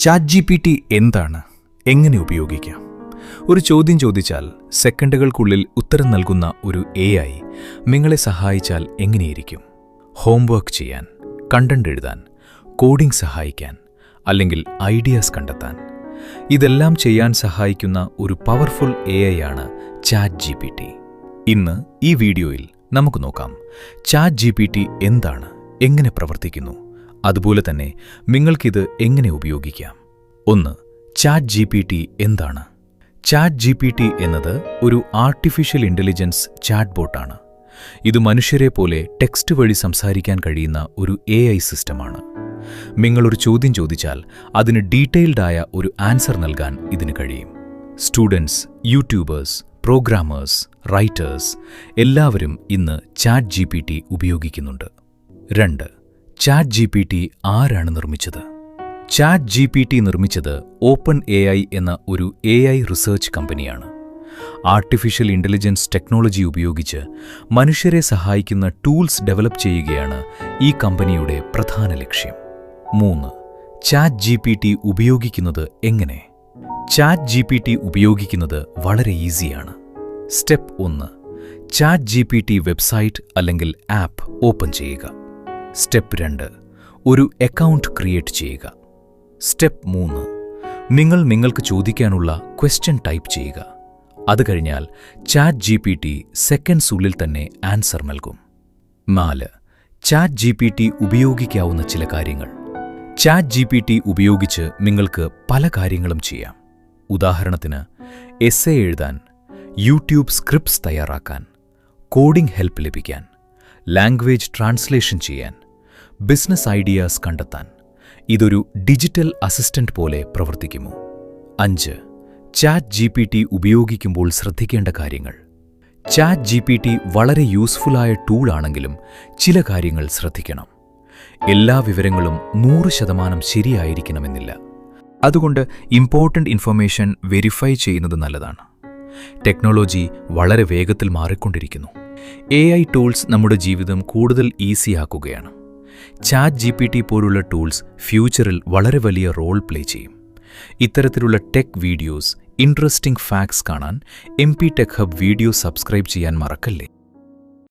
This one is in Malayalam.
ChatGPT എന്താണ്? എങ്ങനെ ഉപയോഗിക്കാം? ഒരു ചോദ്യം ചോദിച്ചാൽ സെക്കൻഡുകൾക്കുള്ളിൽ ഉത്തരം നൽകുന്ന ഒരു AI നിങ്ങളെ സഹായിച്ചാൽ എങ്ങനെയിരിക്കും? ഹോംവർക്ക് ചെയ്യാൻ, കണ്ടന്റ് എഴുതാൻ, കോഡിംഗ് സഹായിക്കാൻ, അല്ലെങ്കിൽ ഐഡിയാസ് കണ്ടെത്താൻ. ഇതെല്ലാം ചെയ്യാൻ സഹായിക്കുന്ന ഒരു പവർഫുൾ AI ആണ് ChatGPT. ഇന്ന് ഈ വീഡിയോയിൽ നമുക്ക് നോക്കാം ChatGPT എന്താണ്, എങ്ങനെ പ്രവർത്തിക്കുന്നു, അതുപോലെ തന്നെ നിങ്ങൾക്കിത് എങ്ങനെ ഉപയോഗിക്കാം. 1. ChatGPT എന്താണ്? ChatGPT എന്നത് ഒരു ആർട്ടിഫിഷ്യൽ ഇൻ്റലിജൻസ് ചാറ്റ്ബോട്ടാണ്. ഇത് മനുഷ്യരെ പോലെ ടെക്സ്റ്റ് വഴി സംസാരിക്കാൻ കഴിയുന്ന ഒരു AI സിസ്റ്റമാണ്. നിങ്ങളൊരു ചോദ്യം ചോദിച്ചാൽ അതിന് ഡീറ്റെയിൽഡായ ഒരു ആൻസർ നൽകാൻ ഇതിന് കഴിയും. സ്റ്റുഡൻസ്, യൂട്യൂബേഴ്സ്, പ്രോഗ്രാമേഴ്സ്, റൈറ്റേഴ്സ് എല്ലാവരും ഇന്ന് ChatGPT ഉപയോഗിക്കുന്നുണ്ട്. 2. ChatGPT ആരാണ് നിർമ്മിച്ചത്? ChatGPT നിർമ്മിച്ചത് OpenAI എന്ന ഒരു AI റിസർച്ച് കമ്പനിയാണ്. ആർട്ടിഫിഷ്യൽ ഇൻ്റലിജൻസ് ടെക്നോളജി ഉപയോഗിച്ച് മനുഷ്യരെ സഹായിക്കുന്ന ടൂൾസ് ഡെവലപ്പ് ചെയ്യുകയാണ് ഈ കമ്പനിയുടെ പ്രധാന ലക്ഷ്യം. 3. ChatGPT ഉപയോഗിക്കുന്നത് എങ്ങനെ? ChatGPT ഉപയോഗിക്കുന്നത് വളരെ ഈസിയാണ്. സ്റ്റെപ്പ് 1. ChatGPT വെബ്സൈറ്റ് അല്ലെങ്കിൽ ആപ്പ് ഓപ്പൺ ചെയ്യുക. സ്റ്റെപ്പ് 2. ഒരു അക്കൗണ്ട് ക്രിയേറ്റ് ചെയ്യുക. സ്റ്റെപ്പ് 3. നിങ്ങൾക്ക് ചോദിക്കാനുള്ള ക്വസ്റ്റ്യൻ ടൈപ്പ് ചെയ്യുക. അത് കഴിഞ്ഞാൽ ChatGPT സെക്കൻഡ്സുള്ളിൽ തന്നെ ആൻസർ നൽകും. 4. ChatGPT ഉപയോഗിക്കാവുന്ന ചില കാര്യങ്ങൾ. ChatGPT ഉപയോഗിച്ച് നിങ്ങൾക്ക് പല കാര്യങ്ങളും ചെയ്യാം. ഉദാഹരണത്തിന് എസ്സേ എഴുതാൻ, യൂട്യൂബ് സ്ക്രിപ്റ്റ്സ് തയ്യാറാക്കാൻ, കോഡിംഗ് ഹെൽപ്പ് ലഭിക്കാൻ, ലാംഗ്വേജ് ട്രാൻസ്ലേഷൻ ചെയ്യാൻ, ബിസിനസ് ഐഡിയാസ് കണ്ടെത്താൻ. ഇതൊരു ഡിജിറ്റൽ അസിസ്റ്റന്റ് പോലെ പ്രവർത്തിക്കുമോ? 5. ChatGPT ഉപയോഗിക്കുമ്പോൾ ശ്രദ്ധിക്കേണ്ട കാര്യങ്ങൾ. ChatGPT വളരെ യൂസ്ഫുള്ളായ ടൂളാണെങ്കിലും ചില കാര്യങ്ങൾ ശ്രദ്ധിക്കണം. എല്ലാ വിവരങ്ങളും 100% ശരിയായിരിക്കണമെന്നില്ല. അതുകൊണ്ട് ഇമ്പോർട്ടൻ്റ് ഇൻഫർമേഷൻ വെരിഫൈ ചെയ്യുന്നത് നല്ലതാണ്. ടെക്നോളജി വളരെ വേഗത്തിൽ മാറിക്കൊണ്ടിരിക്കുന്നു. AI ടൂൾസ് നമ്മുടെ ജീവിതം കൂടുതൽ ഈസിയാക്കുകയാണ്. ChatGPT പോലുള്ള ടൂൾസ് ഫ്യൂച്ചറിൽ വളരെ വലിയ റോൾ പ്ലേ ചെയ്യും. ഇത്തരത്തിലുള്ള ടെക് വീഡിയോസ്, ഇൻട്രസ്റ്റിംഗ് ഫാക്ട്സ് കാണാൻ MP Tech Hub video subscribe ചെയ്യാൻ മറക്കല്ലേ.